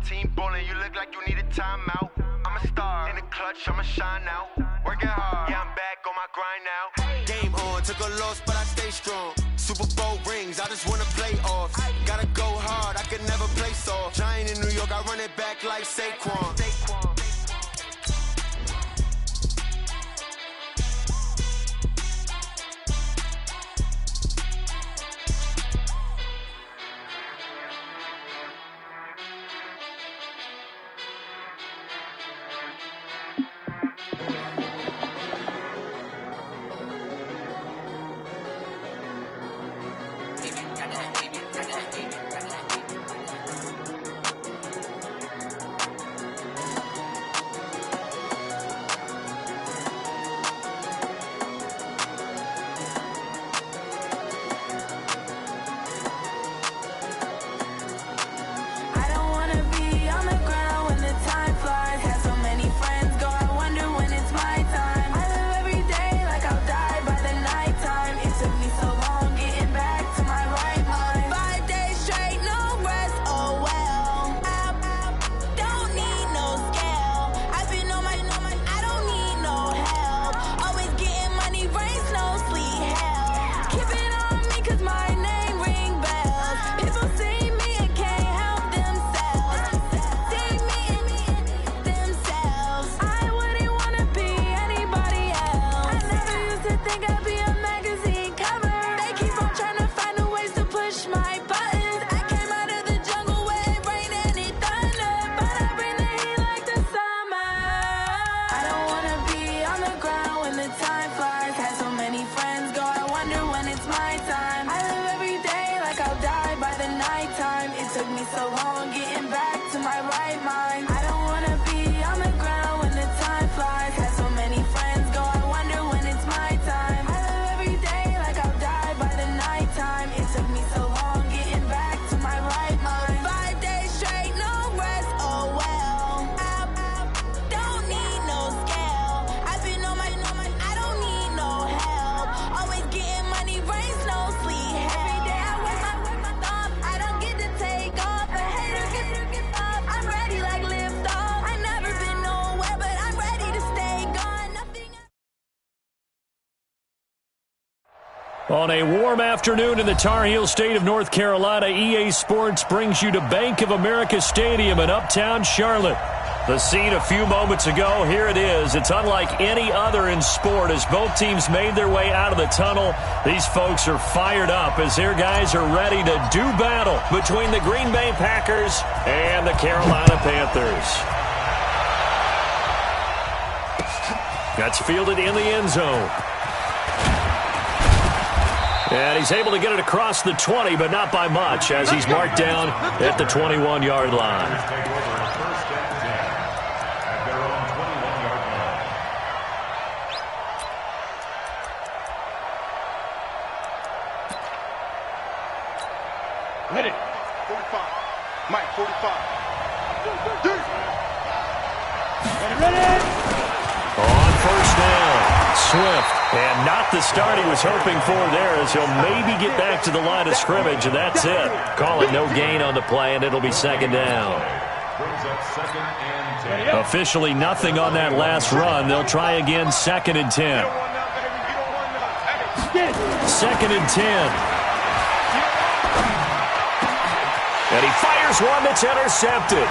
team ballin', you look like you need a timeout. I'm a star in the clutch, I'ma shine out. Working hard, yeah, I'm back on my grind now. Game on, took a loss, but I stay strong. Super Bowl rings, I just wanna play off. Gotta go hard, I could never play soft. Giant in New York, I run it back like Saquon. On a warm afternoon in the Tar Heel state of North Carolina, EA Sports brings you to Bank of America Stadium in uptown Charlotte. The scene a few moments ago, here it is. It's unlike any other in sport as both teams made their way out of the tunnel. These folks are fired up as their guys are ready to do battle between the Green Bay Packers and the Carolina Panthers. That's fielded in the end zone. And he's able to get it across the 20, but not by much, as he's marked down at the 21-yard line. Hit it. 45. Mike, 45. Ready. On first down, Swift. And not the start he was hoping for there, as he'll maybe get back to the line of scrimmage, and that's it. Call it no gain on the play, and it'll be second down. Officially nothing on that last run. They'll try again, 2nd and 10. 2nd and 10. And he fires one that's intercepted.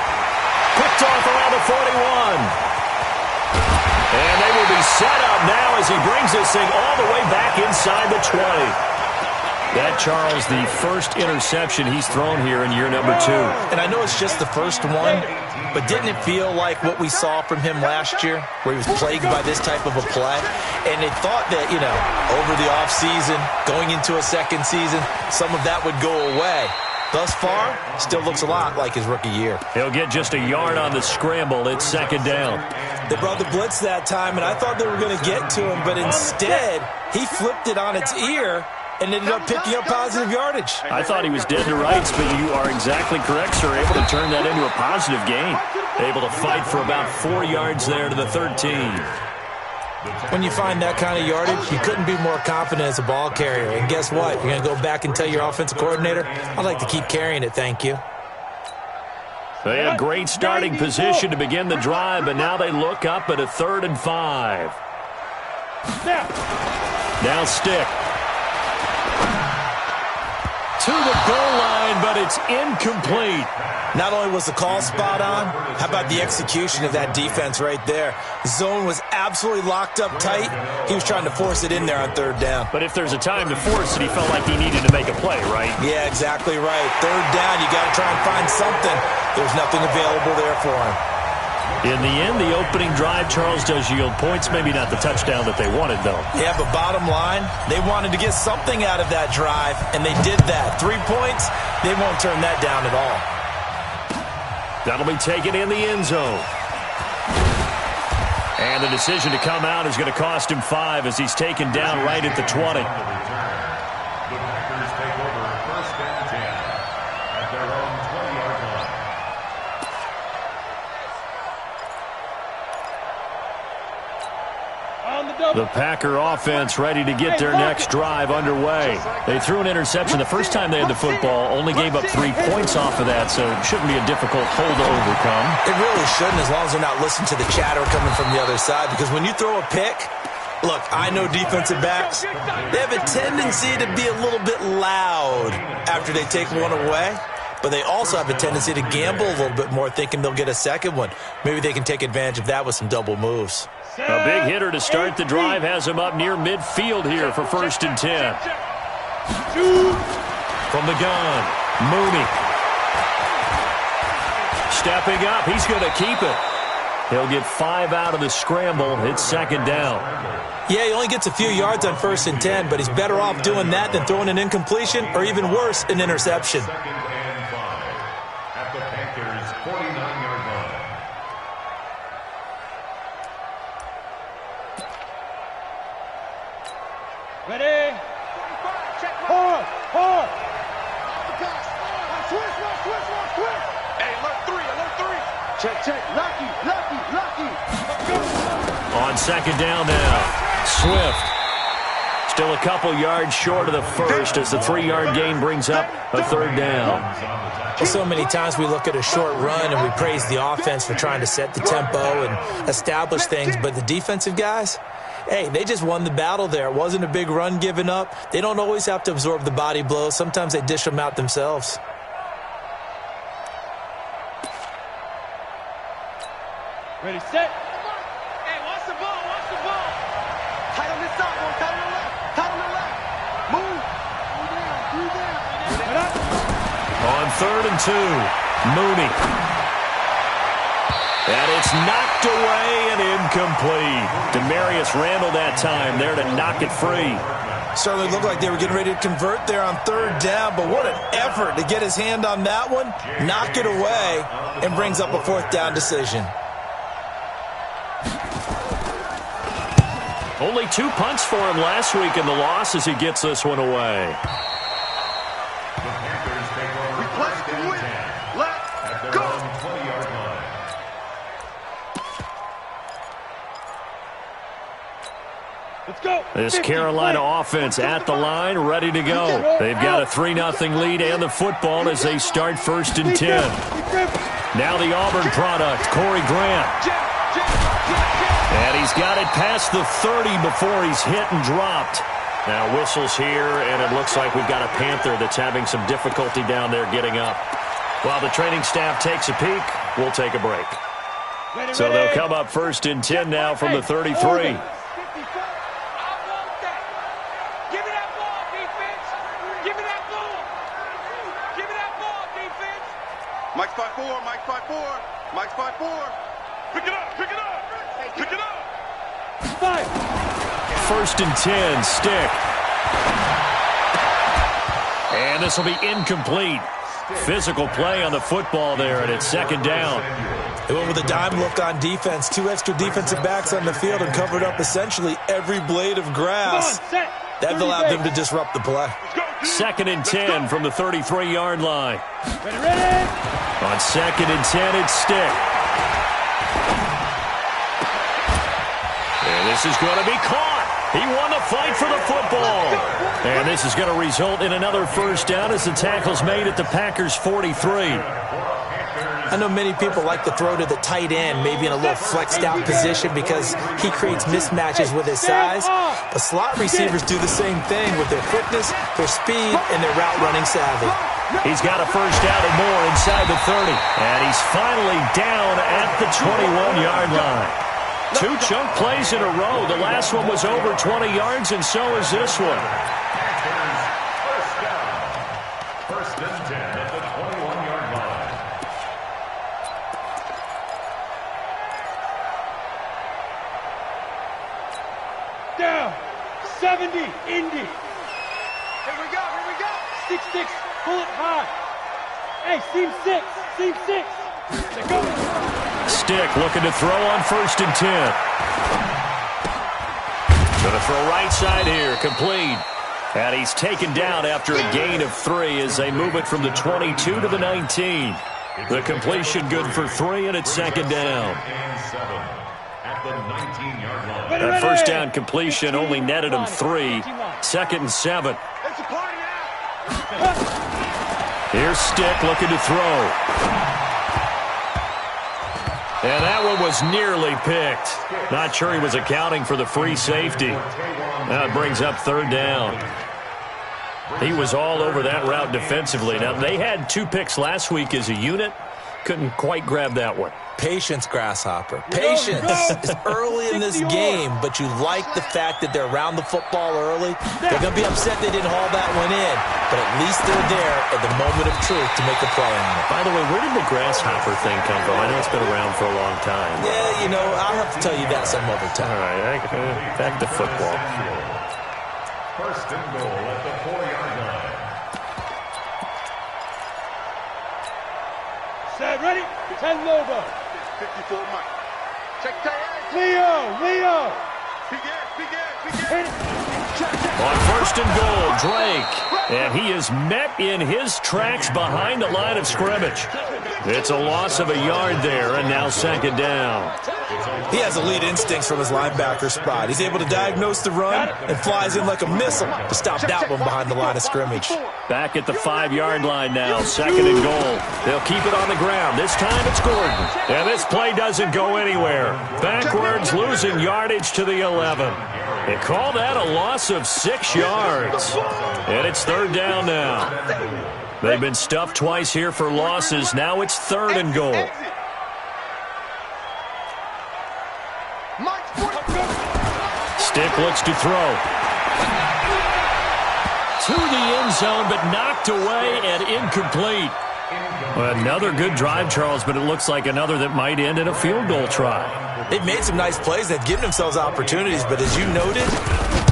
Picked off around the 41. And they will be set up now as he brings this thing all the way back inside the 20. That, Charles, the first interception he's thrown here in year number 2. And I know it's just the first one, but didn't it feel like what we saw from him last year, where he was plagued by this type of a play? And they thought that, you know, over the offseason, going into a second season, some of that would go away. Thus far, still looks a lot like his rookie year. He'll get just a yard on the scramble. It's second down. They brought the blitz that time, and I thought they were going to get to him, but instead, he flipped it on its ear and ended up picking up positive yardage. I thought he was dead to rights, but you are exactly correct, sir. Able to turn that into a positive gain. Able to fight for about 4 yards there to the 13. When you find that kind of yardage, you couldn't be more confident as a ball carrier. And guess what? You're going to go back and tell your offensive coordinator, I'd like to keep carrying it, thank you. They had great starting position to begin the drive, but now they look up at a 3rd and 5. Now Stick. To the goal line, but it's incomplete. Not only was the call spot on, how about the execution of that defense right there? Zone was absolutely locked up tight. He was trying to force it in there on 3rd down. But if there's a time to force it, he felt like he needed to make a play, right? Yeah, exactly right. 3rd down, you got to try and find something. There's nothing available there for him. In the end, the opening drive, Charles, does yield points. Maybe not the touchdown that they wanted, though. Yeah, but bottom line, they wanted to get something out of that drive, and they did that. 3 points, they won't turn that down at all. That'll be taken in the end zone. And the decision to come out is going to cost him 5 as he's taken down right at the 20. The Packers take over 1st and 10 at their own 20-yard line. The Packer offense ready to get their next drive underway. They threw an interception the first time they had the football, only gave up 3 points off of that, so it shouldn't be a difficult hole to overcome. It really shouldn't, as long as they're not listening to the chatter coming from the other side, because when you throw a pick, look, I know defensive backs, they have a tendency to be a little bit loud after they take one away, but they also have a tendency to gamble a little bit more, thinking they'll get a second one. Maybe they can take advantage of that with some double moves. A big hitter to start the drive has him up near midfield here for 1st and 10. From the gun, Mooney. Stepping up, he's going to keep it. He'll get 5 out of the scramble. It's 2nd down. Yeah, he only gets a few yards on 1st and 10, but he's better off doing that than throwing an incompletion or even worse, an interception. 2nd and 5 at the Packers' 49-yard line. Ready? Hard. Switch. Hey, alert 3. Check. Lucky. On 2nd down now, Swift. Still a couple yards short of the first as the 3-yard gain brings up a 3rd down. So many times we look at a short run and we praise the offense for trying to set the tempo and establish things, but the defensive guys, hey, they just won the battle there. It wasn't a big run given up. They don't always have to absorb the body blows. Sometimes they dish them out themselves. Ready, set. Hey, watch the ball. Tight on this side, boy. Tight on the left. Move. On 3rd and 2, Mooney. And it's knocked away and incomplete. Demarius Randall that time there to knock it free. Certainly looked like they were getting ready to convert there on 3rd down, but what an effort to get his hand on that one, knock it away, and brings up a 4th down decision. Only 2 punts for him last week in the loss as he gets this one away. The Packers take over 1st and 10 at their own 20-yard line. Let's go. This Carolina offense at the line, ready to go. They've got a 3-0 lead and the football as they start 1st and 10. Now the Auburn product, Corey Grant. And he's got it past the 30 before he's hit and dropped. Now whistles here, and it looks like we've got a Panther that's having some difficulty down there getting up. While the training staff takes a peek, we'll take a break. So they'll come up 1st and 10 now from the 33. Mike 5-4. Pick it up. 1st and 10, Stick. And this will be incomplete. Physical play on the football there, and it's 2nd down. They went with a dime look on defense. 2 extra defensive backs on the field and covered up essentially every blade of grass. That allowed them to disrupt the play. 2nd and 10 from the 33-yard line. Ready. On 2nd and 10, it's Stick. And this is going to be caught. He won the fight for the football. And this is going to result in another 1st down as the tackle's made at the Packers' 43. I know many people like to throw to the tight end, maybe in a little flexed out position because he creates mismatches with his size. But slot receivers do the same thing with their quickness, their speed, and their route running savvy. He's got a first down and more inside the 30. And he's finally down at the 21-yard line. 2 chunk plays in a row. The last one was over 20 yards, and so is this one. First down. First and 10 at the 21-yard line. Down. 70. Indy. Here we go. 6-6. Pull it high. Hey, seam 6. Seam 6. Let's go. Stick looking to throw on first and 10. Going to throw right side here. Complete. And he's taken down after a gain of 3 as they move it from the 22 to the 19. The completion good for 3, and it's second down. And 7 at the 19-yard line. That first down completion only netted him 3. Second and 7. It's a party now. Here's Stick looking to throw. And that one was nearly picked. Not sure he was accounting for the free safety. Now it brings up third down. He was all over that route defensively. Now, they had 2 picks last week as a unit. Couldn't quite grab that one. Patience, Grasshopper. Patience. It's early in this game, but you like the fact that they're around the football early. They're going to be upset they didn't haul that one in, but at least they're there at the moment of truth to make a play on it. By the way, where did the grasshopper thing come from? I know it's been around for a long time. Yeah, you know, I'll have to tell you that some other time. All right, back to football. First and goal at the 4-yard line. Set, ready? 10 Lobo. 54 Mike. Check that. Leo. Begin. On first and goal, Drake. And he is met in his tracks behind the line of scrimmage. It's a loss of a yard there, and now second down. He has elite instincts from his linebacker spot. He's able to diagnose the run and flies in like a missile to stop that one behind the line of scrimmage. Back at the 5-yard line now, second and goal. They'll keep it on the ground. This time it's Gordon. And this play doesn't go anywhere. Backwards, losing yardage to the 11. They call that a loss of 6 yards. And it's third down now. They've been stuffed twice here for losses. Now it's third and goal. Stick looks to throw. To the end zone, but knocked away and incomplete. Another good drive, Charles, but it looks like another that might end in a field goal try. They've made some nice plays. They've given themselves opportunities, but as you noted,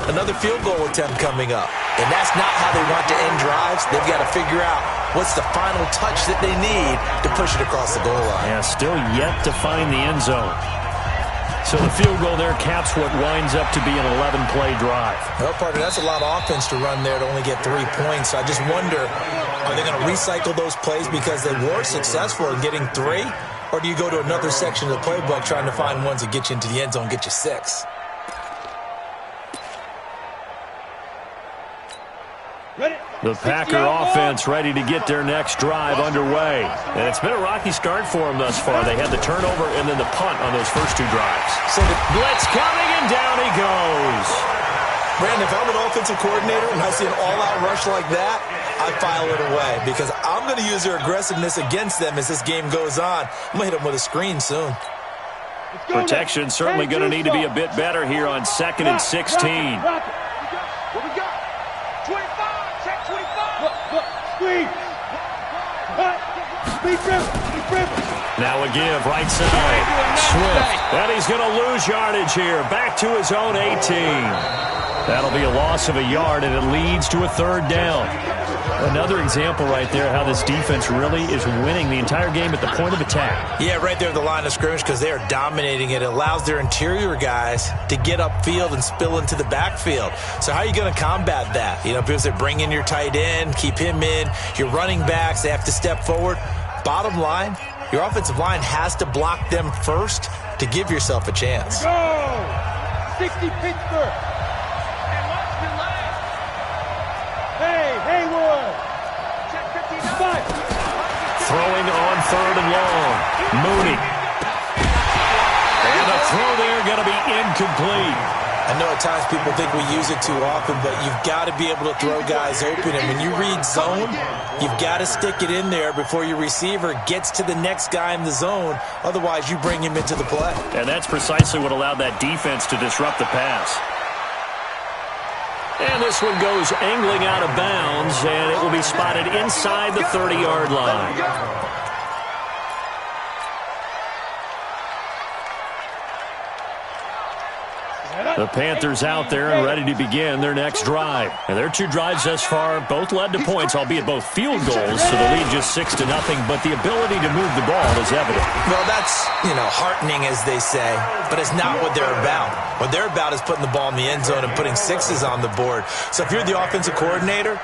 another field goal attempt coming up. And that's not how they want to end drives. They've got to figure out what's the final touch that they need to push it across the goal line. Yeah, still yet to find the end zone. So the field goal there caps what winds up to be an 11-play drive. Well, partner, that's a lot of offense to run there to only get 3 points. I just wonder, are they going to recycle those plays because they were successful in getting 3? Or do you go to another section of the playbook trying to find ones that get you into the end zone, get you 6? The Packer offense ready to get their next drive underway. And it's been a rocky start for them thus far. They had the turnover and then the punt on those first 2 drives. So the blitz coming, and down he goes. Brandon, if I'm an offensive coordinator and I see an all-out rush like that, I file it away because I'm going to use their aggressiveness against them as this game goes on. I'm going to hit them with a screen soon. Protection certainly going to need to be a bit better here on 2nd and 16. What we got? 25. Check 25. Look. Squeeze. Speed. Now a give, right side. Swift. And he's going to lose yardage here. Back to his own 18. That'll be a loss of a yard, and it leads to a third down. Another example right there how this defense really is winning the entire game at the point of attack. Yeah, right there at the line of scrimmage because they are dominating it. It allows their interior guys to get upfield and spill into the backfield. So how are you going to combat that? You know, because they bring in your tight end, keep him in. Your running backs, they have to step forward. Bottom line, your offensive line has to block them first to give yourself a chance. Go! 60 Pittsburgh. throwing on 3rd and long. Mooney. And a throw there going to be incomplete. I know at times people think we use it too often, but you've got to be able to throw guys open. And when you read zone, you've got to stick it in there before your receiver gets to the next guy in the zone. Otherwise, you bring him into the play. And that's precisely what allowed that defense to disrupt the pass. And this one goes angling out of bounds, and it will be spotted inside the 30-yard line. The Panthers out there and ready to begin their next drive. And their 2 drives thus far both led to points, albeit both field goals, so the lead just 6-0, but the ability to move the ball is evident. Well, that's, heartening, as they say, but it's not what they're about. What they're about is putting the ball in the end zone and putting 6s on the board. So if you're the offensive coordinator,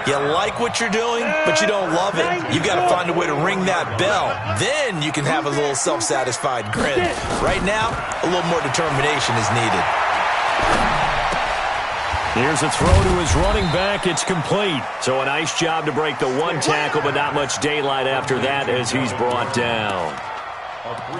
you like what you're doing, but you don't love it. You've got to find a way to ring that bell. Then you can have a little self-satisfied grin. Right now, a little more determination is needed. Here's a throw to his running back. It's complete. So a nice job to break the 1 tackle, but not much daylight after that as he's brought down.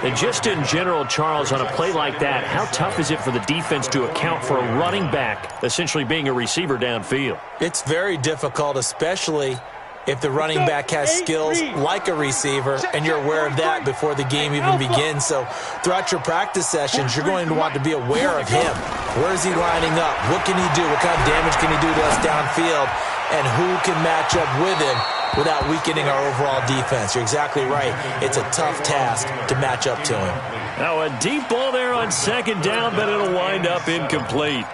And just in general, Charles, on a play like that, how tough is it for the defense to account for a running back essentially being a receiver downfield? It's very difficult, especially if the running back has skills like a receiver, and you're aware of that before the game even begins. So throughout your practice sessions, you're going to want to be aware of him. Where is he lining up? What can he do? What kind of damage can he do to us downfield? And who can match up with him without weakening our overall defense? You're exactly right. It's a tough task to match up to him. Now a deep ball there on 2nd down, but it'll wind up incomplete.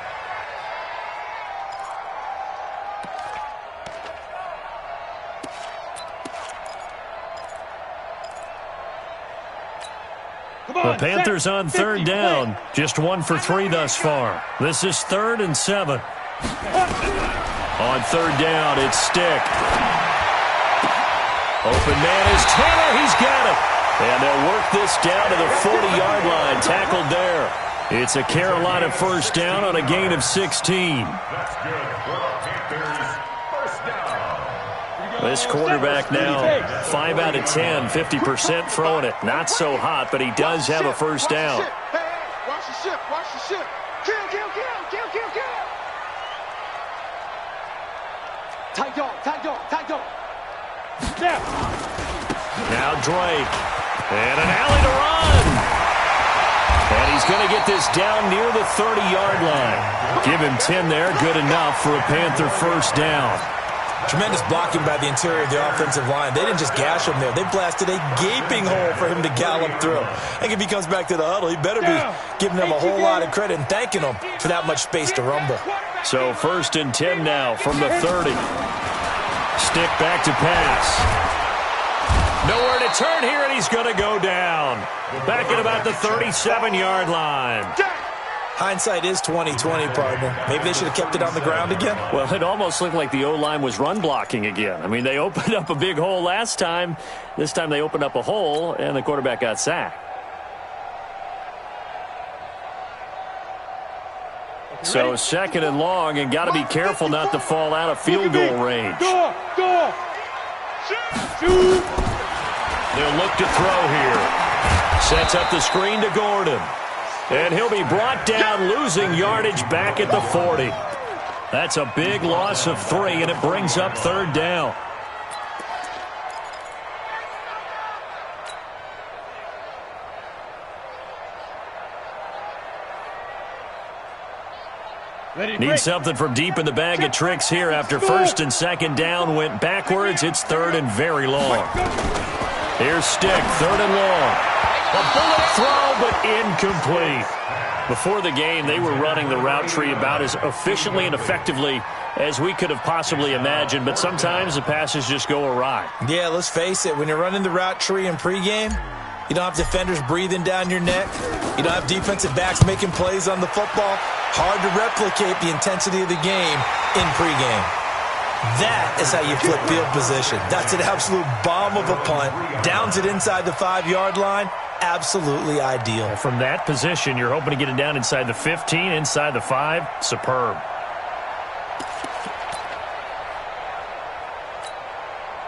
The Panthers on 3rd down. Just 1 for 3 thus far. This is 3rd and 7. On 3rd down, it's Stick. Open man is Tanner. He's got it. And they'll work this down to the 40-yard line. Tackled there. It's a Carolina 1st down on a gain of 16. That's good for the Panthers. 1st down. This quarterback now 5 out of 10, 50% throwing it. Not so hot, but he does have a 1st down. Watch the ship, watch the ship. Kill. Tight dog. Now Drake. And an alley to run. And he's going to get this down near the 30-yard line. Give him 10 there. Good enough for a Panther 1st down. Tremendous blocking by the interior of the offensive line. They didn't just gash him there. They blasted a gaping hole for him to gallop through. And if he comes back to the huddle, he better be giving them a whole lot of credit and thanking them for that much space to rumble. So 1st and 10 now from the 30. Stick back to pass. Nowhere to turn here, and he's going to go down. Back at about the 37-yard line. Hindsight is 20/20, partner. Maybe they should have kept it on the ground again. Well, it almost looked like the O-line was run blocking again. I mean, they opened up a big hole last time. This time they opened up a hole, and the quarterback got sacked. So 2nd and long, and got to be careful not to fall out of field goal range. Go! Shoot! They'll look to throw here. Sets up the screen to Gordon. And he'll be brought down, losing yardage back at the 40. That's a big loss of 3, and it brings up 3rd down. Need something from deep in the bag of tricks here after 1st and 2nd down went backwards. It's 3rd and very long. Here's Stick, 3rd and long. A bullet throw, but incomplete. Before the game, they were running the route tree about as efficiently and effectively as we could have possibly imagined, but sometimes the passes just go awry. Yeah, let's face it. When you're running the route tree in pregame, you don't have defenders breathing down your neck. You don't have defensive backs making plays on the football. Hard to replicate the intensity of the game in pregame. That is how you flip field position. That's an absolute bomb of a punt. Downs it inside the 5-yard line. Absolutely ideal. From that position, you're hoping to get it down inside the 15, inside the 5. Superb.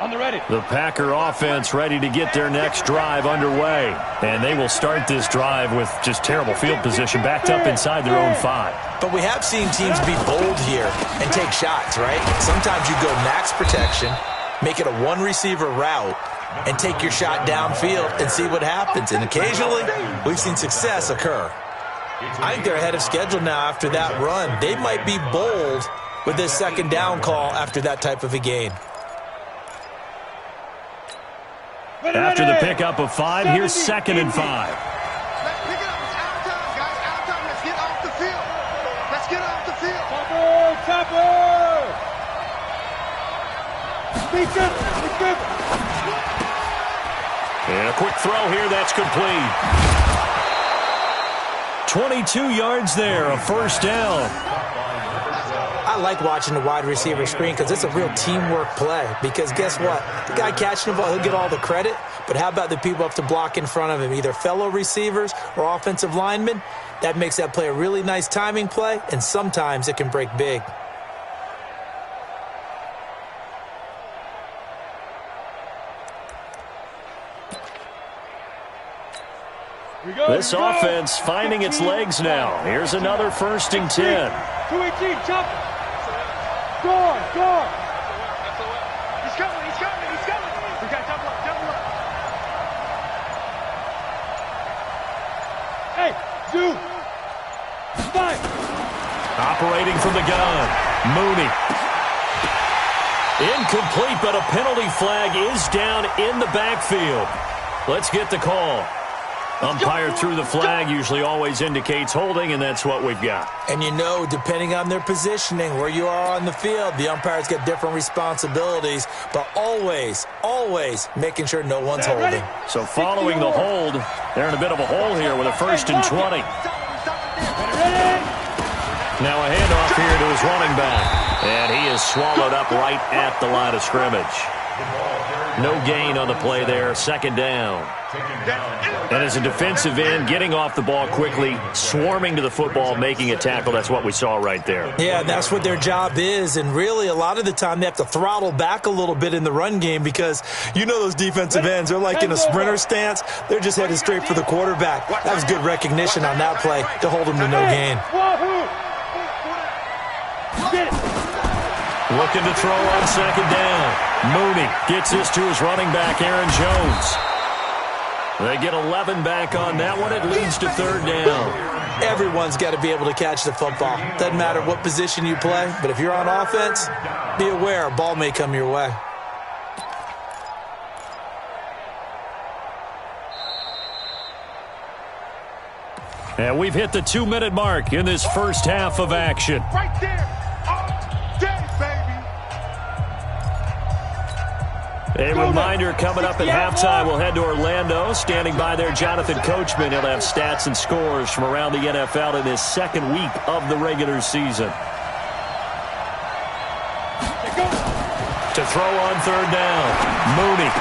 On the ready. The Packer offense ready to get their next drive underway. And they will start this drive with just terrible field position, backed up inside their own 5. But we have seen teams be bold here and take shots, right? Sometimes you go max protection, make it a one-receiver route, and take your shot downfield and see what happens. And occasionally, we've seen success occur. I think they're ahead of schedule now after that run. They might be bold with this second down call after that type of a gain. After the pickup of 5, here's 2nd and 5. Let's pick it up. It's out of time, guys. Out of time. Let's get off the field. Let's get off the field. Topper! Speak up. And a quick throw here, that's complete. 22 yards there, a first down. I like watching the wide receiver screen because it's a real teamwork play. Because guess what? The guy catching the ball, he'll get all the credit. But how about the people up to block in front of him, either fellow receivers or offensive linemen? That makes that play a really nice timing play, and sometimes it can break big. This offense finding its legs now. Here's another 1st and 10. 218, chop. Score. He's coming. We got double up. Hey, Zoo. 5. Operating from the gun. Mooney. Incomplete, but a penalty flag is down in the backfield. Let's get the call. Umpire threw the flag, usually always indicates holding, and that's what we've got. And you know, depending on their positioning, where you are on the field, the umpire's got different responsibilities, but always making sure no one's holding. So following the hold, they're in a bit of a hole here with a 1st and 20. Now a handoff here to his running back, and he is swallowed up right at the line of scrimmage. No gain on the play there, 2nd down. And as a defensive end, getting off the ball quickly, swarming to the football, making a tackle, that's what we saw right there. Yeah, that's what their job is, and really a lot of the time they have to throttle back a little bit in the run game because you know those defensive ends, they're like in a sprinter stance. They're just headed straight for the quarterback. That was good recognition on that play to hold him to no gain. Looking to throw on 2nd down. Mooney gets this to his running back, Aaron Jones. They get 11 back on that one. It leads to 3rd down. Everyone's got to be able to catch the football. Doesn't matter what position you play, but if you're on offense, be aware a ball may come your way. And we've hit the 2-minute mark in this first half of action. Right there. All day, baby. A reminder coming up at halftime, we'll head to Orlando. Standing by there, Jonathan Coachman. He'll have stats and scores from around the NFL in his 2nd week of the regular season. To throw on 3rd down, Mooney.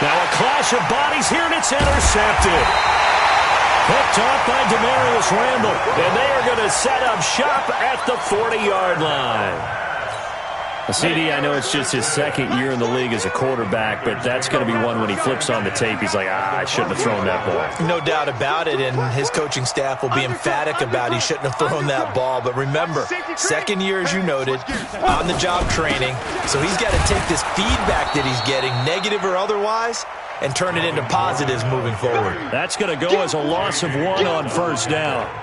Now a clash of bodies here, and it's intercepted. Picked off by Demarius Randall, and they are going to set up shop at the 40-yard line. CD, I know it's just his 2nd year in the league as a quarterback, but that's going to be one when he flips on the tape, he's like, I shouldn't have thrown that ball. No doubt about it, and his coaching staff will be emphatic about he shouldn't have thrown that ball. But remember, 2nd year, as you noted, on-the-job training, so he's got to take this feedback that he's getting, negative or otherwise, and turn it into positives moving forward. That's going to go as a loss of 1 on 1st down.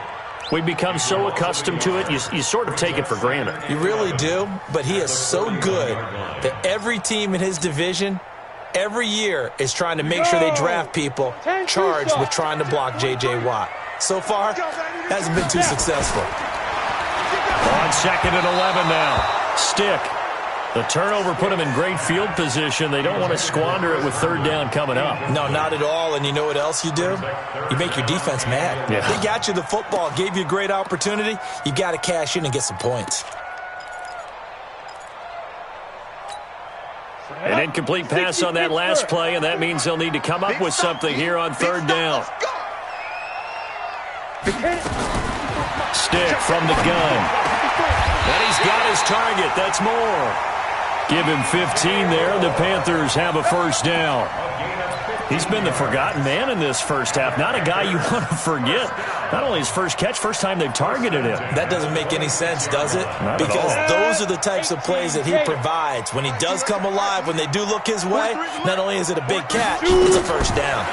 We've become so accustomed to it, you sort of take it for granted. You really do, but he is so good that every team in his division, every year, is trying to make sure they draft people charged with trying to block J.J. Watt. So far, hasn't been too successful. On 2nd and 11 now. Stick. The turnover put them in great field position. They don't want to squander it with 3rd down coming up. No, not at all. And you know what else you do? You make your defense mad. Yeah. They got you the football, gave you a great opportunity. You got to cash in and get some points. An incomplete pass on that last play, and that means they'll need to come up with something here on 3rd down. Stick from the gun. And he's got his target. That's more. Give him 15 there. The Panthers have a first down. He's been the forgotten man in this first half. Not a guy you want to forget. Not only his first catch, first time they've targeted him. That doesn't make any sense, does it? Not because at all. those are the types of plays that he provides. When he does come alive, when they do look his way, not only is it a big catch, it's a first down.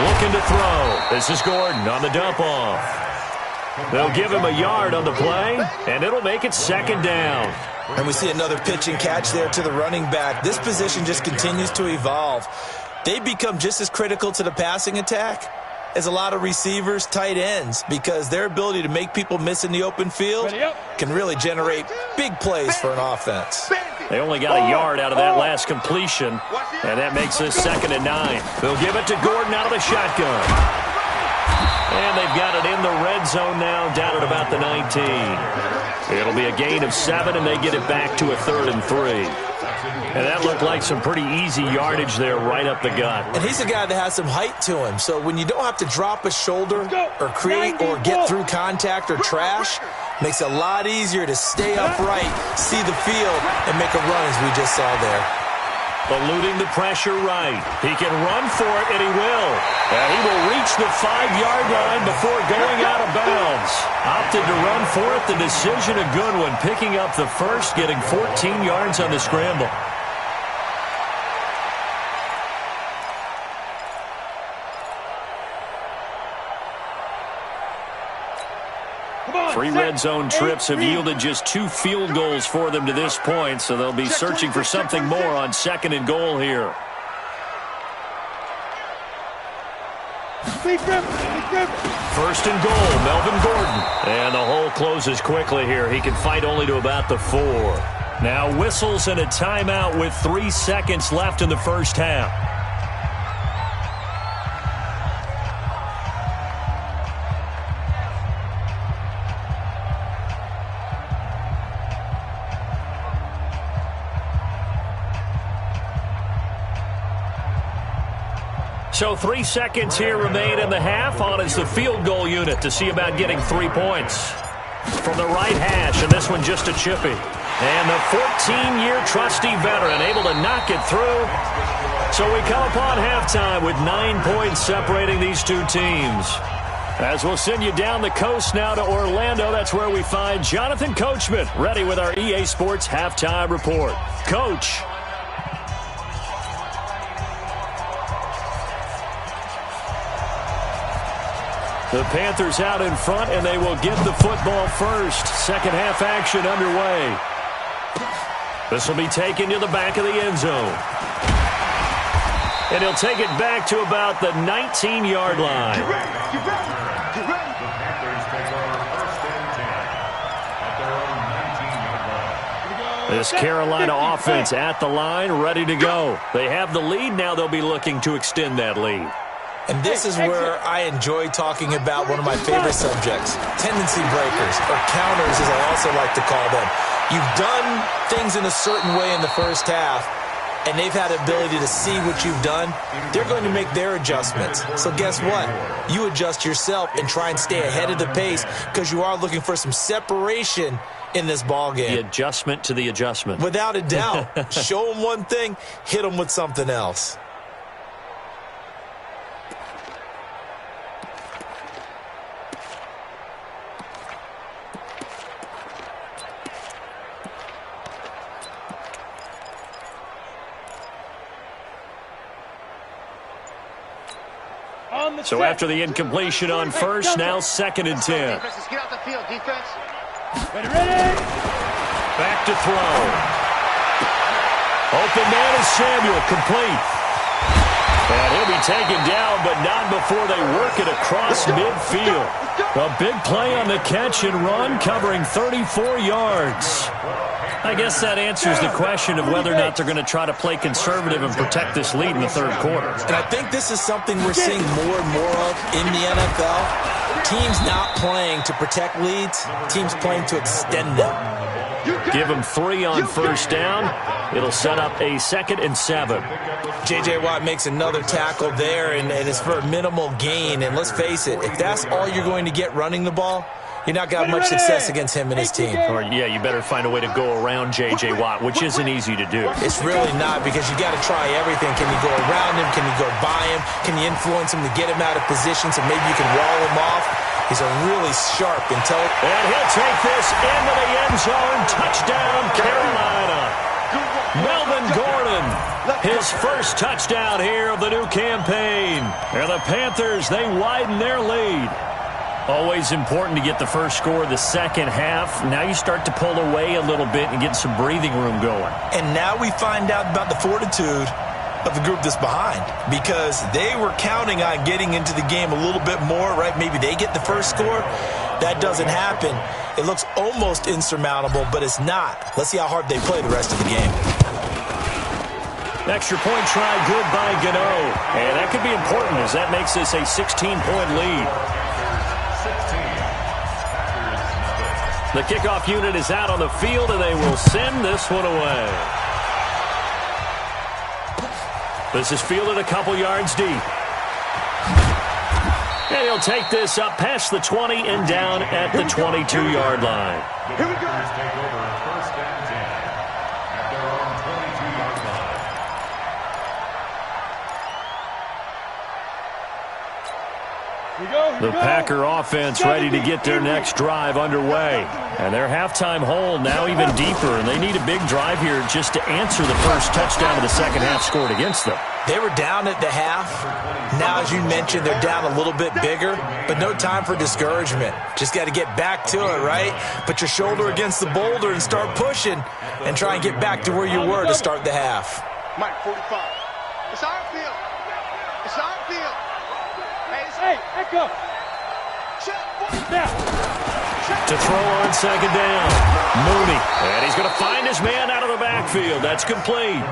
Looking to throw. This is Gordon on the dump off. They'll give him a yard on the play, and it'll make it second down. And we see another pitch and catch there to the running back. This position just continues to evolve. They become just as critical to the passing attack as a lot of receivers, tight ends, because their ability to make people miss in the open field can really generate big plays for an offense. They only got a yard out of that last completion, and that makes this 2nd and 9. They'll give it to Gordon out of the shotgun. And they've got it in the red zone now, down at about the 19. It'll be a gain of 7, and they get it back to a 3rd and 3. And that looked like some pretty easy yardage there right up the gut. And he's a guy that has some height to him, so when you don't have to drop a shoulder or create or get through contact or trash, makes it a lot easier to stay upright, see the field, and make a run as we just saw there. Eluding the pressure right. He can run for it, and he will. And he will reach the 5-yard line before going out of bounds. Opted to run for it. The decision a good one. Picking up the first, getting 14 yards on the scramble. Three red zone trips have yielded just 2 field goals for them to this point, so they'll be searching for something more on 2nd and goal here. First and goal, Melvin Gordon. And the hole closes quickly here. He can fight only to about the 4. Now whistles and a timeout with 3 seconds left in the first half. So 3 seconds here remain in the half. On is the field goal unit to see about getting 3 points. From the right hash, and this one just a chippy. And the 14-year trusty veteran able to knock it through. So we come upon halftime with 9 points separating these two teams. As we'll send you down the coast now to Orlando, that's where we find Jonathan Coachman ready with our EA Sports Halftime Report. Coach. The Panthers out in front, and they will get the football first. Second half action underway. This will be taken to the back of the end zone. And he'll take it back to about the 19-yard line. The Panthers take over 1st and 10 at their own 19-yard line. This Carolina offense at the line, ready to go. They have the lead. Now they'll be looking to extend that lead. And this is where I enjoy talking about one of my favorite subjects, tendency breakers, or counters as I also like to call them. You've done things in a certain way in the first half, and they've had the ability to see what you've done. They're going to make their adjustments. So guess what? You adjust yourself and try and stay ahead of the pace because you are looking for some separation in this ball game. The adjustment to the adjustment. Without a doubt. Show them one thing, hit them with something else. So after the incompletion on first, now 2nd and 10. Defense, get out the field, defense. Ready. Back to throw. Open man is Samuel, complete. And he'll be taken down, but not before they work it across midfield. A big play on the catch and run, covering 34 yards. I guess that answers the question of whether or not they're going to try to play conservative and protect this lead in the 3rd quarter. And I think this is something we're seeing more and more of in the NFL. Teams not playing to protect leads, teams playing to extend them. Give them 3 on first down. It'll set up a 2nd and 7. J.J. Watt makes another tackle there, and it's for a minimal gain. And let's face it, if that's all you're going to get running the ball, you're not going to have much success against him and his team. Or, yeah, you better find a way to go around J.J. Watt, which isn't easy to do. It's really not, because you got to try everything. Can you go around him? Can you go by him? Can you influence him to get him out of position so maybe you can wall him off? He's a really sharp, intelligent. And he'll take this into the end zone. Touchdown, Carolina. Melvin Gordon, his first touchdown here of the new campaign. And the Panthers, they widen their lead. Always important to get the first score of the second half. Now you start to pull away a little bit and get some breathing room going. And now we find out about the fortitude of the group that's behind, because they were counting on getting into the game a little bit more, right? Maybe they get the first score. That doesn't happen. It looks almost insurmountable, but it's not. Let's see how hard they play the rest of the game. Extra point try, good by Gano. And that could be important, as that makes this a 16-point lead. The kickoff unit is out on the field, and they will send this one away. This is fielded a couple yards deep. And he'll take this up past the 20 and down at the 22-yard line. Here we go. Take over first and 10 at their own 22-yard line. The Packer offense ready to get their next drive underway. And their halftime hole now even deeper, and they need a big drive here just to answer the first touchdown of the second half scored against them. They were down at the half. Now, as you mentioned, they're down a little bit bigger, but no time for discouragement. Just got to get back to it, right? Put your shoulder against the boulder and start pushing and try and get back to where you were to start the half. Mike, 45. It's our field. It's our field. Hey, echo. To throw on second down, Mooney. And he's going to find his man out of the backfield. That's complete.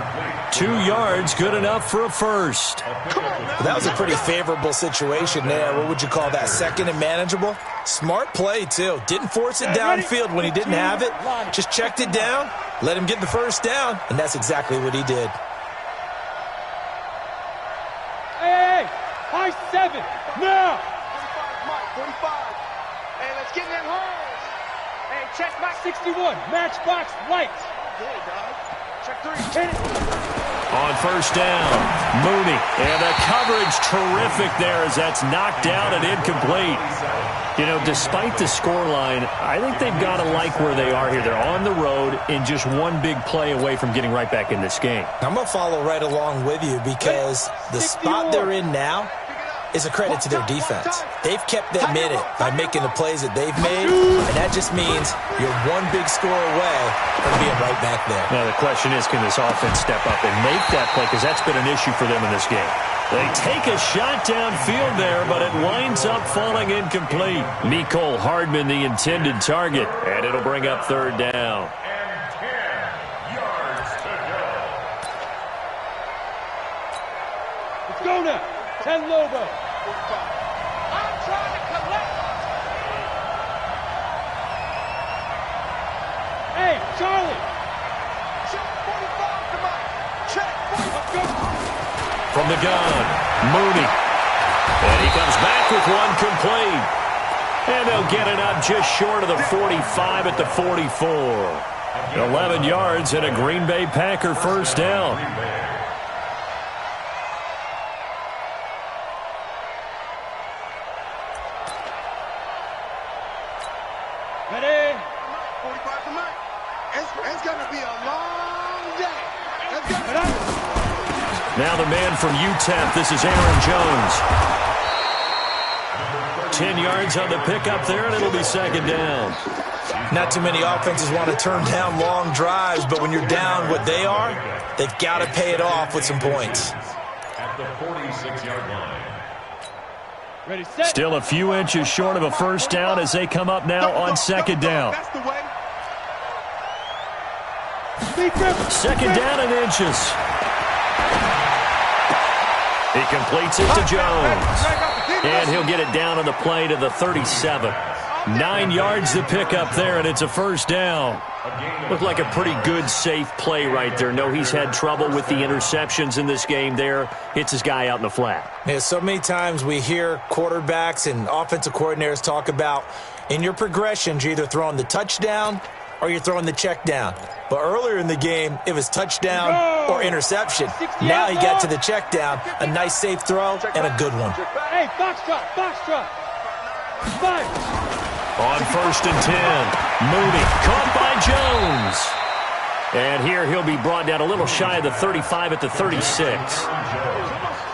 2 yards, good enough for a first. Well, that was a pretty favorable situation there. What would you call that? Second and manageable? Smart play, too. Didn't force it downfield when he didn't have it. Just checked it down, let him get the first down, and that's exactly what he did. Hey, high 7, now. 45. Hey, let's get in them holes. Hey, check back. 61, matchbox light. Good, dog. Check 3. Hit it. On first down, Mooney. And the coverage terrific there as that's knocked down and incomplete. You know, despite the scoreline, I think they've got to like where they are here. They're on the road and just one big play away from getting right back in this game. I'm going to follow right along with you, because the spot they're in now is a credit to their defense. They've kept them in it by making the plays that they've made, and that just means you're one big score away from being right back there. Now the question is, can this offense step up and make that play? Because that's been an issue for them in this game. They take a shot downfield there, but it winds up falling incomplete. Mecole Hardman, the intended target, and it'll bring up third down. And 10 yards to go. Let's go now. 10 Lobo. I'm trying to collect. Hey, Charlie. Check 45, come on. Check 45. Let's go. From the gun, Mooney. And he comes back with one complete. And they'll get it up just short of the 45 at the 44. 11 yards and a Green Bay Packer first down. Ready? 45 to Mike. It's going to be a long day. It's gonna Now the man from UTEP, this is Aaron Jones. 10 yards on the pickup there, and it'll be second down. Not too many offenses want to turn down long drives, but when you're down what they are, they've got to pay it off with some points. At the 46-yard line. Ready, set. Still a few inches short of a first down as they come up now on second down. That's the way. Second down and inches. He completes it to Jones. And he'll get it down on the play to the 37. 9 yards to pick up there, and it's a first down. Looked like a pretty good, safe play right there. No, he's had trouble with the interceptions in this game there. Hits his guy out in the flat. Yeah, so many times we hear quarterbacks and offensive coordinators talk about, In your progressions, you're either throwing the touchdown or you're throwing the check down. But earlier in the game, it was touchdown or interception. Now he got to the check down, a nice safe throw, and a good one. Hey, foxtrot, foxtrot. 5. On 1st and 10, Mooney caught by Jones. And here he'll be brought down a little shy of the 35 at the 36.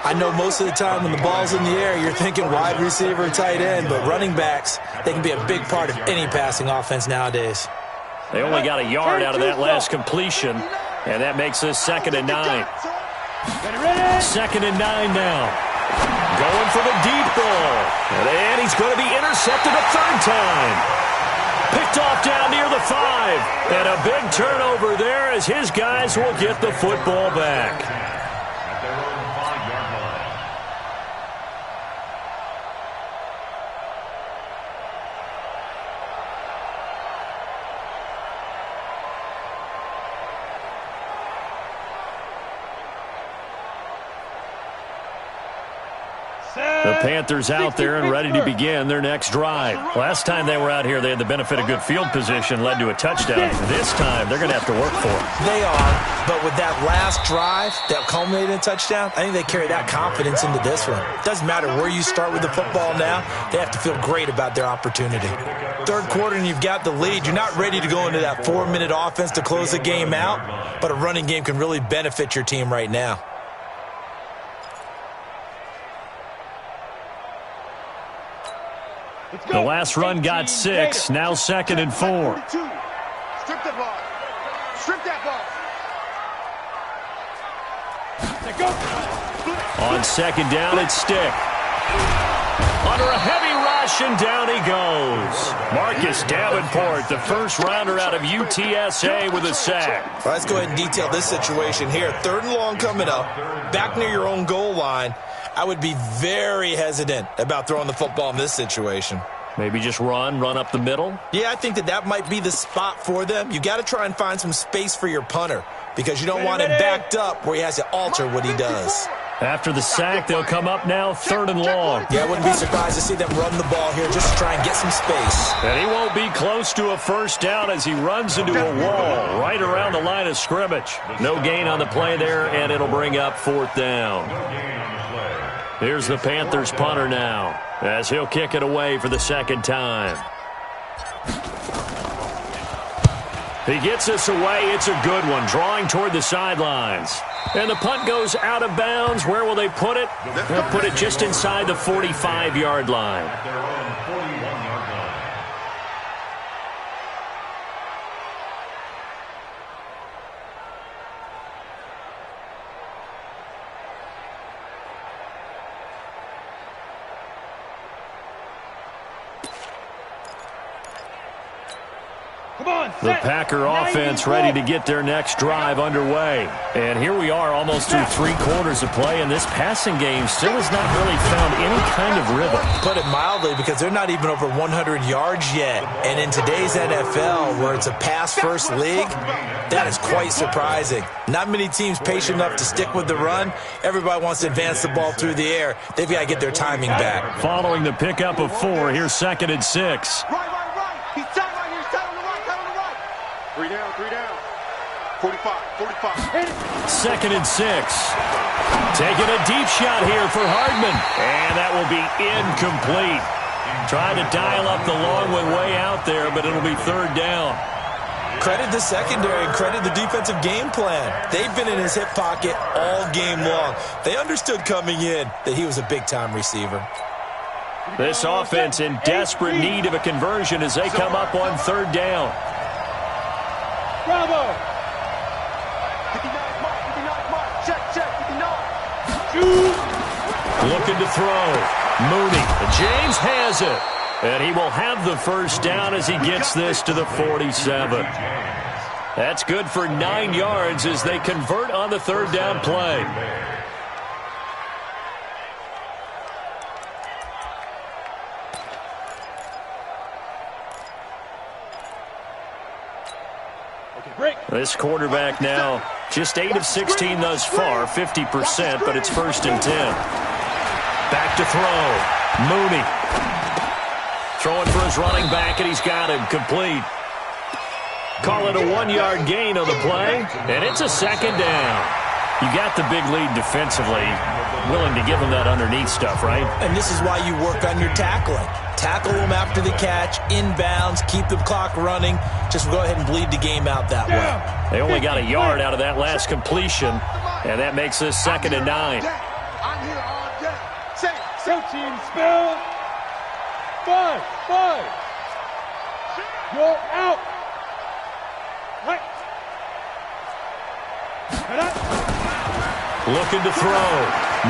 I know most of the time when the ball's in the air, you're thinking wide receiver, tight end, but running backs, they can be a big part of any passing offense nowadays. They only got a yard out of that last completion, and that makes this 2nd and 9. 2nd and 9 now. Going for the deep ball. And he's going to be intercepted a 3rd time. Picked off down near the 5. And a big turnover there as his guys will get the football back. The Panthers out there and ready to begin their next drive. Last time they were out here, they had the benefit of good field position, led to a touchdown. This time, they're going to have to work for it. They are, but with that last drive that culminated in a touchdown, I think they carry that confidence into this one. It doesn't matter where you start with the football now. They have to feel great about their opportunity. 3rd quarter and you've got the lead. You're not ready to go into that 4-minute offense to close the game out, but a running game can really benefit your team right now. The last run got 6. Now 2nd and 4. Strip the ball. Strip that ball. On 2nd down, it's Stick. Under a heavy rush, and down he goes. Marcus Davenport, the first rounder out of UTSA, with a sack. Let's go ahead and detail this situation here. 3rd and long coming up, back near your own goal line. I would be very hesitant about throwing the football in this situation. Maybe just run up the middle? Yeah, I think that might be the spot for them. You got to try and find some space for your punter because you don't want him backed up where he has to alter what he does. After the sack, they'll come up now 3rd and long. Yeah, I wouldn't be surprised to see them run the ball here just to try and get some space. And he won't be close to a 1st down as he runs into a wall right around the line of scrimmage. No gain on the play there, and it'll bring up 4th down. Here's the Panthers punter now as he'll kick it away for the 2nd time. He gets this away. It's a good one, drawing toward the sidelines. And the punt goes out of bounds. Where will they put it? They'll put it just inside the 45-yard line. The Packer offense ready to get their next drive underway. And here we are almost through 3 quarters of play, and this passing game still has not really found any kind of rhythm. Put it mildly, because they're not even over 100 yards yet. And in today's NFL, where it's a pass-first league, that is quite surprising. Not many teams patient enough to stick with the run. Everybody wants to advance the ball through the air. They've got to get their timing back. Following the pickup of 4, here's 2nd and 6. Right. He's tight right here. He's tight on the right. 3 down. 45. 2nd and 6. Taking a deep shot here for Hardman. And that will be incomplete. Trying to dial up the long one way out there, but it'll be 3rd down. Credit the secondary and credit the defensive game plan. They've been in his hip pocket all game long. They understood coming in that he was a big-time receiver. This offense in desperate need of a conversion as they come up on 3rd down. Bravo! 59, check, 59. Looking to throw. Mooney. James has it. And he will have the 1st down as he gets this to the 47. That's good for 9 yards as they convert on the 3rd down play. This quarterback now just 8 of 16 thus far, 50%, but it's 1st and 10. Back to throw. Mooney Throwing for his running back, and he's got him complete. Call it a 1-yard gain on the play, and it's a second down. You got the big lead defensively, willing to give them that underneath stuff, right? And this is why you work on your tackling. Tackle them after the catch, inbounds, keep the clock running. Just go ahead and bleed the game out that way. They only got a yard out of that last completion, and that makes this 2nd and 9. I'm here all day. Say, Go team, spell. 5. You're out. Right. Head up. Looking to throw.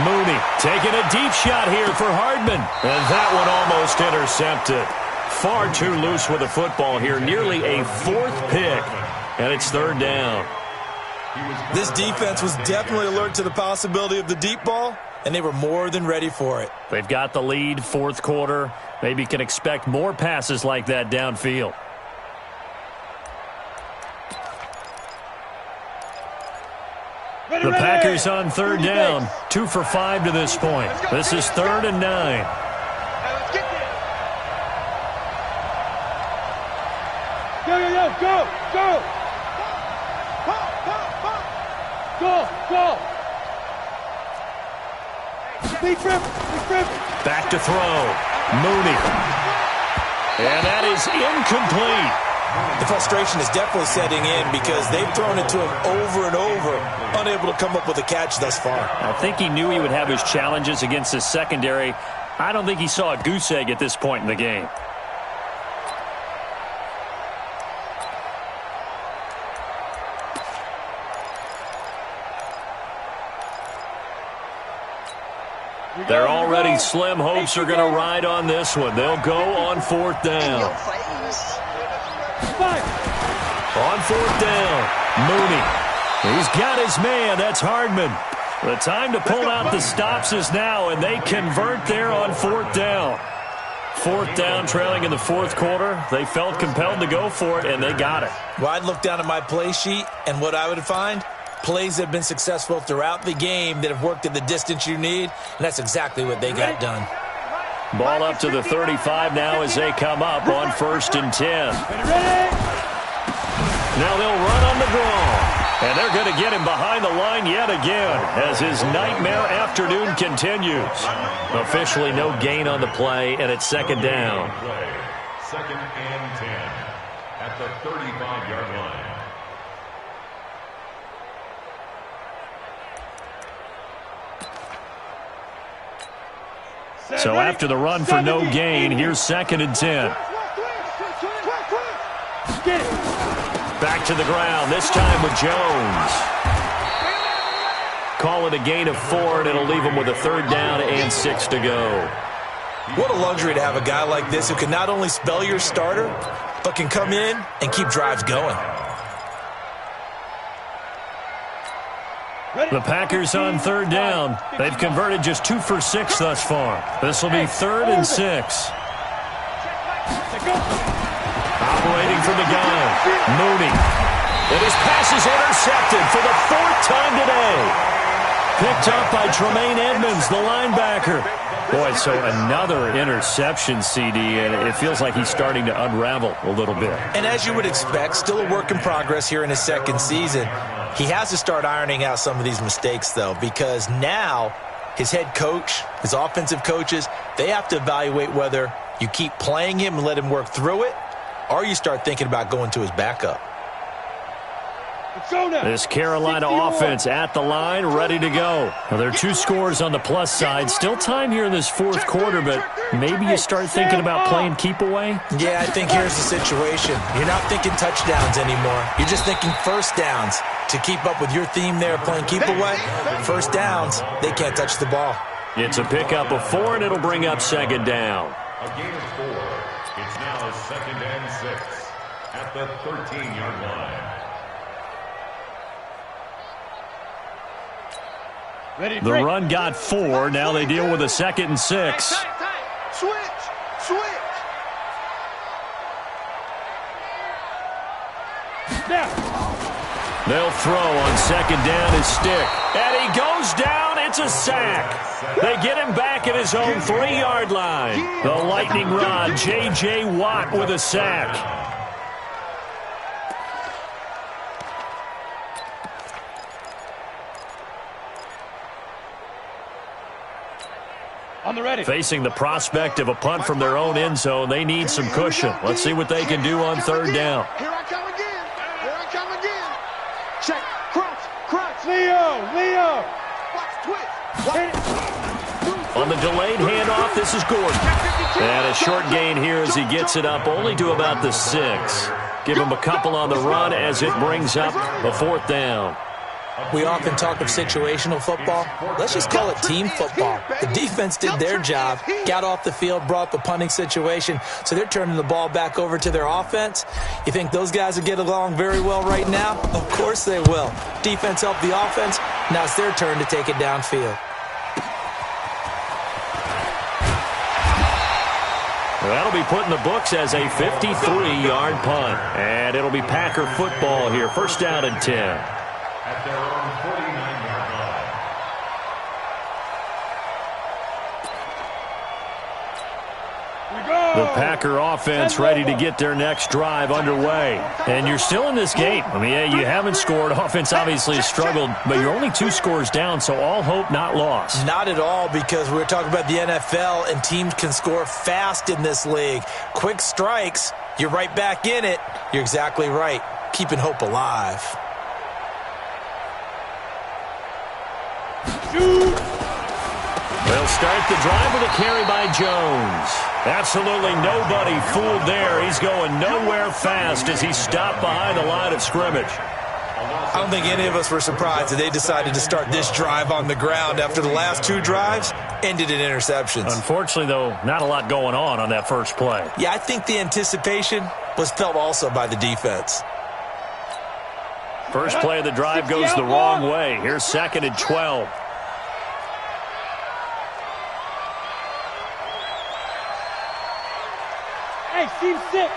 Mooney taking a deep shot here for Hardman. And that one almost intercepted. Far too loose with the football here. Nearly a 4th pick. And it's 3rd down. This defense was definitely alert to the possibility of the deep ball, and they were more than ready for it. They've got the lead, 4th quarter. Maybe can expect more passes like that downfield. The Packers on 3rd down. 2 for 5 to this point. This is 3rd and 9. let's get there. Go. Go. Big rip. Back to throw. Mooney. And that is incomplete. The frustration is definitely setting in because they've thrown it to him over and over, unable to come up with a catch thus far. I think he knew he would have his challenges against his secondary. I don't think he saw a goose egg at this point in the game. They're already slim hopes are going to ride on this one. They'll go on 4th down. On 4th down, Mooney. He's got his man. That's Hardman. The time to pull out the stops is now, and they convert there on 4th down. 4th down, trailing in the 4th quarter. They felt compelled to go for it, and they got it. Well, I'd look down at my play sheet, and what I would find, plays that have been successful throughout the game that have worked at the distance you need, and that's exactly what they got done. Ball up to the 35 now as they come up on 1st and 10. Now they'll run on the draw. And they're going to get him behind the line yet again as his nightmare afternoon continues. Officially no gain on the play, and it's 2nd down. 2nd and 10 at the 35-yard line. So after the run for no gain, here's 2nd and 10. Back to the ground, this time with Jones. Call it a gain of 4, and it'll leave him with a 3rd down and 6 to go. What a luxury to have a guy like this who can not only spell your starter, but can come in and keep drives going. The Packers on 3rd down. They've converted just 2 for 6 thus far. This will be 3rd and 6. Operating from the gun, Mooney. And his pass is intercepted for the 4th time today. Picked up by Tremaine Edmonds, the linebacker. Boy, so another interception, CD, and it feels like he's starting to unravel a little bit. And as you would expect, still a work in progress here in his 2nd season. He has to start ironing out some of these mistakes, though, because now his head coach, his offensive coaches, they have to evaluate whether you keep playing him and let him work through it, or you start thinking about going to his backup. This Carolina offense at the line, ready to go. Now, there are 2 scores on the plus side. Still time here in this 4th quarter, but maybe you start thinking about playing keep away? Yeah, I think here's the situation. You're not thinking touchdowns anymore. You're just thinking 1st downs. To keep up with your theme there, playing keep away, 1st downs, they can't touch the ball. It's a pickup of 4, and it'll bring up 2nd down. A gain of 4. It's now 2nd and 6 at the 13-yard line. The run got 4. Now they deal with a 2nd and 6. Switch. They'll throw on 2nd down his stick. And he goes down It's a sack. They get him back at his own 3-yard line. The lightning rod, J.J. Watt with a sack. On the ready. Facing the prospect of a punt from their own end zone, they need some cushion. Let's see what they can do on 3rd down. Here I come again. Here I come again. Check. Crunch. Leo. Watch, twist. On the delayed handoff, this is Gordon. And a short gain here as he gets it up only to about the 6. Give him a couple on the run as it brings up a 4th down. We often talk of situational football. Let's just call it team football. The defense did their job, got off the field, brought the punting situation, so they're turning the ball back over to their offense. You think those guys will get along very well right now? Of course they will. Defense helped the offense. Now it's their turn to take it downfield. That'll be put in the books as a 53-yard punt. And it'll be Packer football here. 1st down and 10. At their own 49-yard line. The Packer offense ready to get their next drive underway. And you're still in this game. I mean, yeah, you haven't scored. Offense obviously has struggled, but you're only 2 scores down, so all hope not lost. Not at all, because we're talking about the NFL, and teams can score fast in this league. Quick strikes, you're right back in it. You're exactly right. Keeping hope alive. They'll start the drive with a carry by Jones. Absolutely nobody fooled there. He's going nowhere fast as he's stopped behind the line of scrimmage. I don't think any of us were surprised that they decided to start this drive on the ground after the last 2 drives ended in interceptions. Unfortunately, though, not a lot going on that first play. Yeah, I think the anticipation was felt also by the defense. First play of the drive goes the wrong way. Here's 2nd and 12. Hey, seam 6.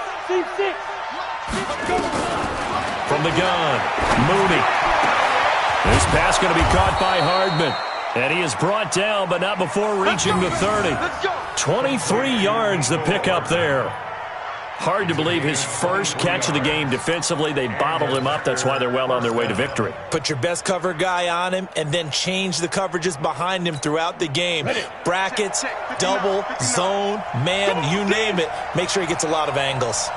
From the gun, Mooney. This pass going to be caught by Hardman. And he is brought down, but not before reaching the 30. 23 yards the pickup there. Hard to believe his first catch of the game defensively. They bottled him up. That's why they're well on their way to victory. Put your best cover guy on him and then change the coverages behind him throughout the game. Brackets, double, zone, man, you name it. Make sure he gets a lot of angles.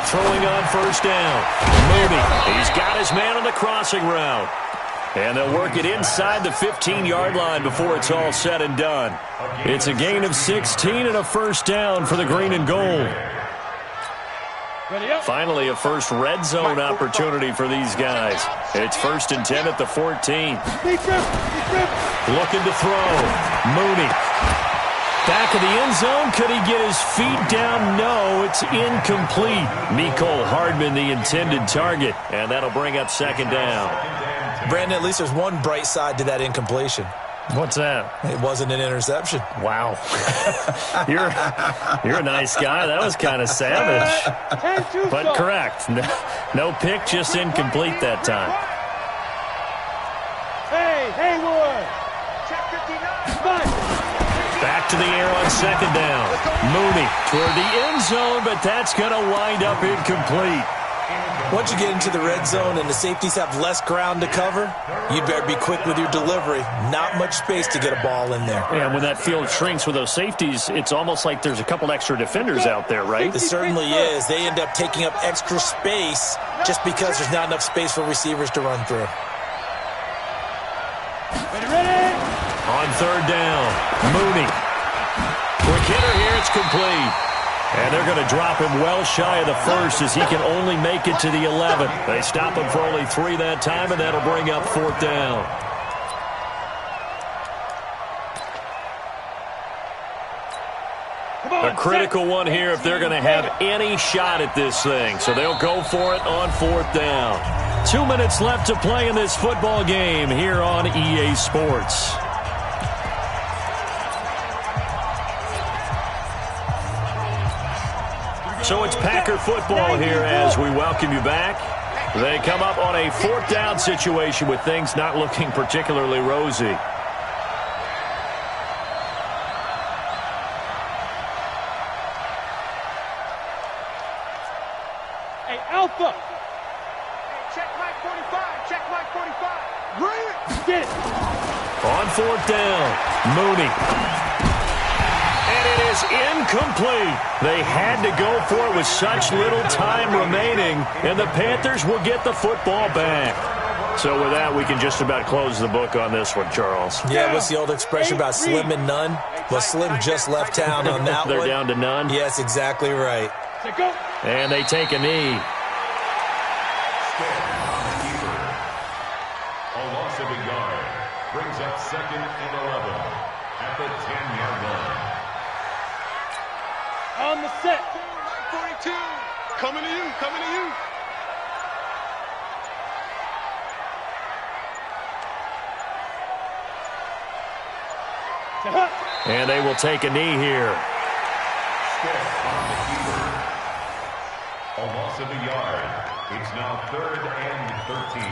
Throwing on 1st down. Mooney, he's got his man on the crossing route. And they'll work it inside the 15-yard line before it's all said and done. It's a gain of 16 and a 1st down for the green and gold. Finally, a first red zone opportunity for these guys. It's 1st and 10 at the 14. Looking to throw. Mooney. Back of the end zone. Could he get his feet down? No, it's incomplete. Mecole Hardman, the intended target. And that'll bring up 2nd down. Brandon, at least there's one bright side to that incompletion. What's that? It wasn't an interception. Wow. You're a nice guy. That was kind of savage. But correct. No pick, just incomplete that time. Hey, Hayward. Check 59. Back to the air on 2nd down. Mooney toward the end zone, but that's going to wind up incomplete. Once you get into the red zone and the safeties have less ground to cover, you'd better be quick with your delivery. Not much space to get a ball in there. Yeah, when that field shrinks with those safeties, it's almost like there's a couple extra defenders out there, right? It certainly is. They end up taking up extra space just because there's not enough space for receivers to run through. Ready? On 3rd down, Mooney. Quick hitter here, it's complete. And they're going to drop him well shy of the 1st as he can only make it to the 11. They stop him for only 3 that time, and that'll bring up 4th down. A critical one here if they're going to have any shot at this thing. So they'll go for it on 4th down. 2 minutes left to play in this football game here on EA Sports. So it's Packer football here as we welcome you back. They come up on a 4th down situation with things not looking particularly rosy. Hey, Alpha. Check Mike 45. Check Mike 45. Bring it. Get it. On 4th down, Mooney. And it is incomplete. They had to go for it with such little time remaining, and the Panthers will get the football back. So with that, we can just about close the book on this one, Charles. Yeah, what's the old expression about slim and none? Well, Slim just left town on that They're one. down to none? Yes, exactly right. Go. And they take a knee. A loss of a yard brings up 2nd and 11 at the 10-yard line. On the set. 42. Coming to you. Coming to you. And they will take a knee here. Step on the keeper. A loss of a yard. It's now 3rd and 13.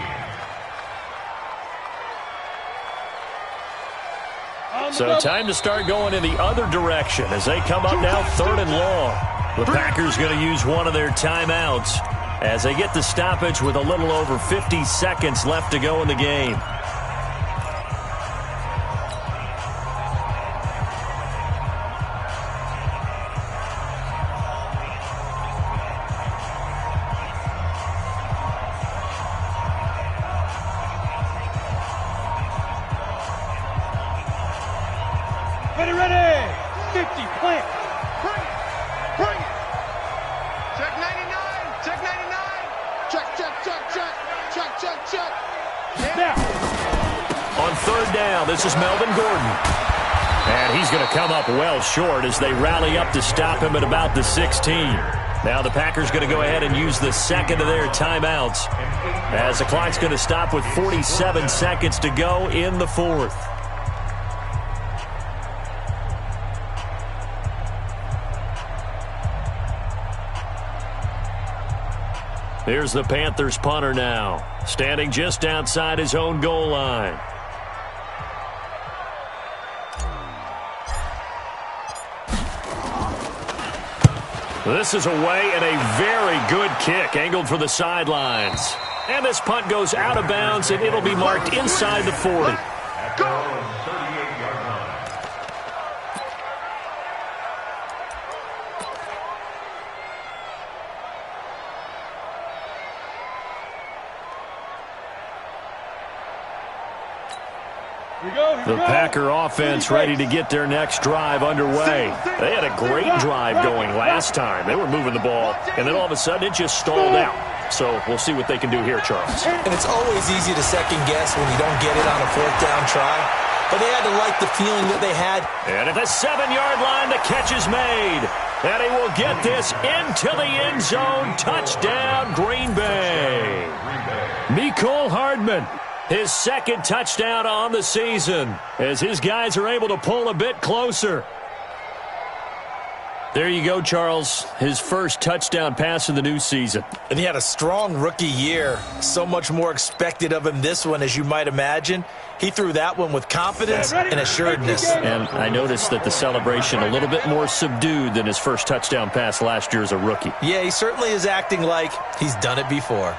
So time to start going in the other direction as they come up now 3rd and long. The Packers going to use one of their timeouts as they get the stoppage with a little over 50 seconds left to go in the game. Ready. 50. Plant. Bring it. Bring it. Check 99. Check 99. Check, check, check, check. Check, check, check. Now. On 3rd down, this is Melvin Gordon. And he's going to come up well short as they rally up to stop him at about the 16. Now the Packers going to go ahead and use the 2nd of their timeouts as the clock's going to stop with 47 seconds to go in the 4th. Here's the Panthers punter now, standing just outside his own goal line. This is away and a very good kick, angled for the sidelines. And this punt goes out of bounds, and it'll be marked inside the 40. At their own 38-yard line. The Packer offense ready to get their next drive underway. They had a great drive going last time. They were moving the ball, and then all of a sudden it just stalled out. So we'll see what they can do here, Charles. And it's always easy to second guess when you don't get it on a 4th down try. But they had to like the feeling that they had. And at the 7-yard line, the catch is made. And he will get this into the end zone. Touchdown, Green Bay. Mecole Hardman. His 2nd touchdown on the season as his guys are able to pull a bit closer. There you go, Charles. His first touchdown pass of the new season. And he had a strong rookie year. So much more expected of him this one, as you might imagine. He threw that one with confidence and assuredness. And I noticed that the celebration a little bit more subdued than his first touchdown pass last year as a rookie. Yeah, he certainly is acting like he's done it before.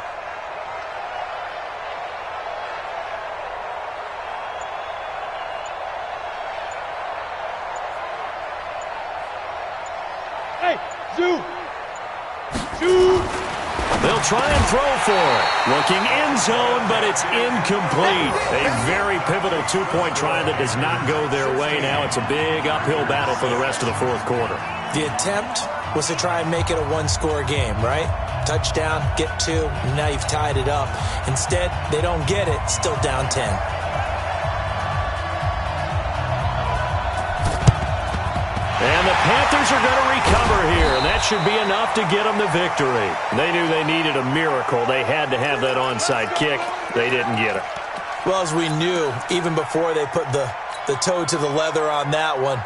They'll try and throw for it. Looking end zone, but it's incomplete. A very pivotal 2-point try that does not go their way. Now it's a big uphill battle for the rest of the 4th quarter. The attempt was to try and make it a 1-score game, right? Touchdown, get 2, and now you've tied it up. Instead, they don't get it, still down 10. And the Panthers are going to recover here, and that should be enough to get them the victory. They knew they needed a miracle. They had to have that onside kick. They didn't get it. Well, as we knew, even before they put the toe to the leather on that one,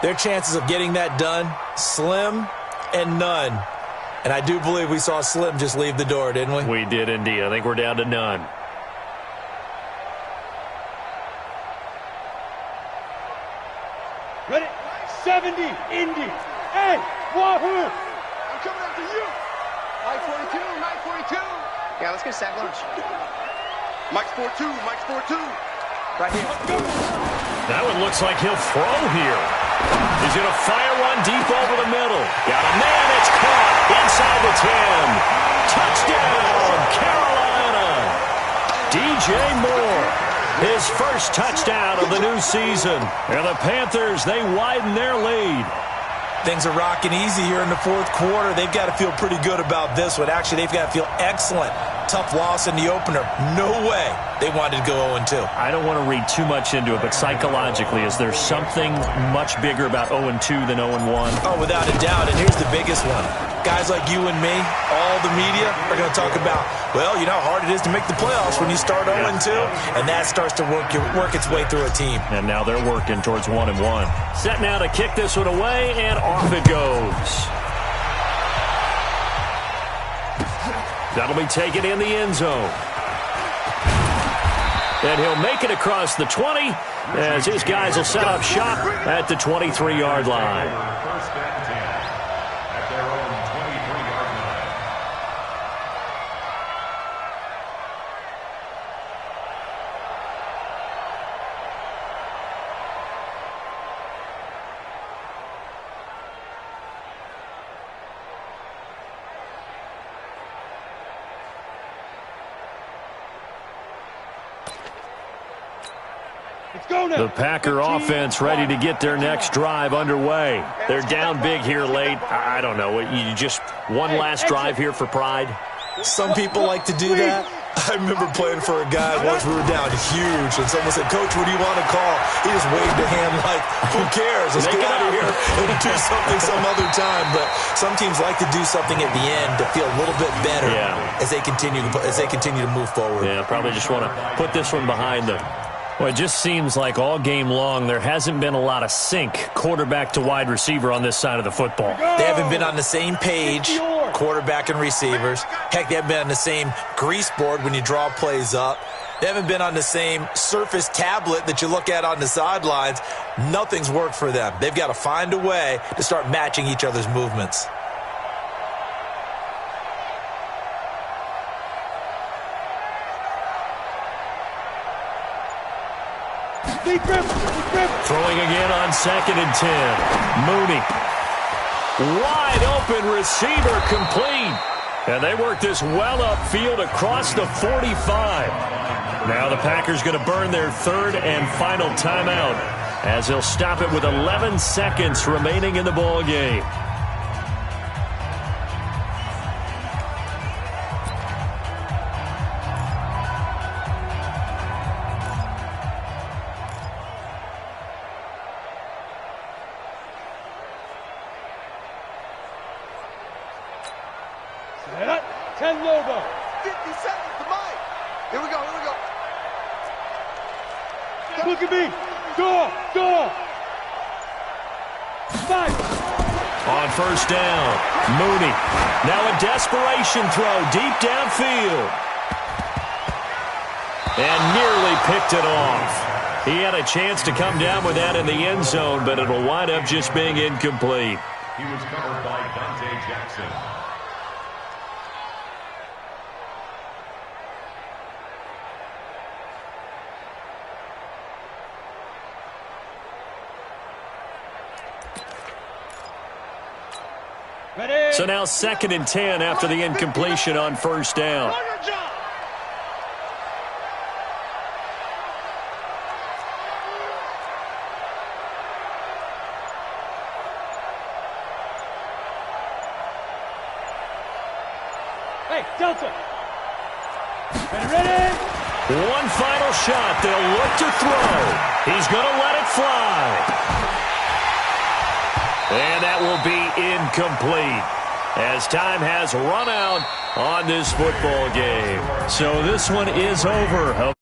their chances of getting that done, slim and none. And I do believe we saw Slim just leave the door, didn't we? We did indeed. I think we're down to none. Ready? 70, Indy. Hey, Wahoo! I'm coming after you. Mike 42, Mike 42. Yeah, let's get sack lunch. Mike's 42, Mike's 42. Right here. That one looks like he'll throw here. He's going to fire one deep over the middle. Got a man, it's caught inside the 10. Touchdown, Carolina. DJ Moore, his first touchdown of the new season. And the Panthers, they widen their lead. Things are rocking easy here in the fourth quarter. They've got to feel pretty good about this one. Actually, they've got to feel excellent. Tough loss in the opener. No way they wanted to go 0-2. I don't want to read too much into it, but psychologically, is there something much bigger about 0-2 than 0-1? Oh, without a doubt, and here's the biggest one. Guys like you and me, all the media, are going to talk about, well, you know how hard it is to make the playoffs when you start 0-2, and that starts to work its way through a team. And now they're working towards 1-1. Set now to kick this one away, and off it goes. That'll be taken in the end zone. And he'll make it across the 20 as his guys will set up shop at the 23-yard line. First and 10 at their own 23-yard line. Let's go now. The Packer offense ready to get their next drive underway. They're down big here late. I don't know. You just one last drive here for pride? Some people like to do that. I remember playing for a guy once we were down huge, and someone said, Coach, what do you want to call? He just waved a hand like, who cares? Let's get out of here and do something some other time. But some teams like to do something at the end to feel a little bit better as they continue to move forward. Yeah, probably just want to put this one behind them. Well, it just seems like all game long there hasn't been a lot of sync quarterback to wide receiver on this side of the football. They haven't been on the same page, quarterback and receivers. Heck, they haven't been on the same grease board when you draw plays up. They haven't been on the same Surface tablet that you look at on the sidelines. Nothing's worked for them. They've got to find a way to start matching each other's movements. Throwing again on 2nd and 10. Mooney. Wide open receiver complete. And they work this well upfield across the 45. Now the Packers going to burn their third and final timeout as they'll stop it with 11 seconds remaining in the ball game. Set up. 10 Lobo. 50 seconds to Mike. Here we go, here we go. Look at me. Go. 5. On first down, Mooney. Now a desperation throw deep downfield. And nearly picked it off. He had a chance to come down with that in the end zone, but it'll wind up just being incomplete. He was covered by Dante Jackson. Ready. So now 2nd and 10 after the incompletion on first down. Hey, Delta. Ready. One final shot. They'll look to throw. He's going to let it fly. And that will be incomplete as time has run out on this football game. So this one is over.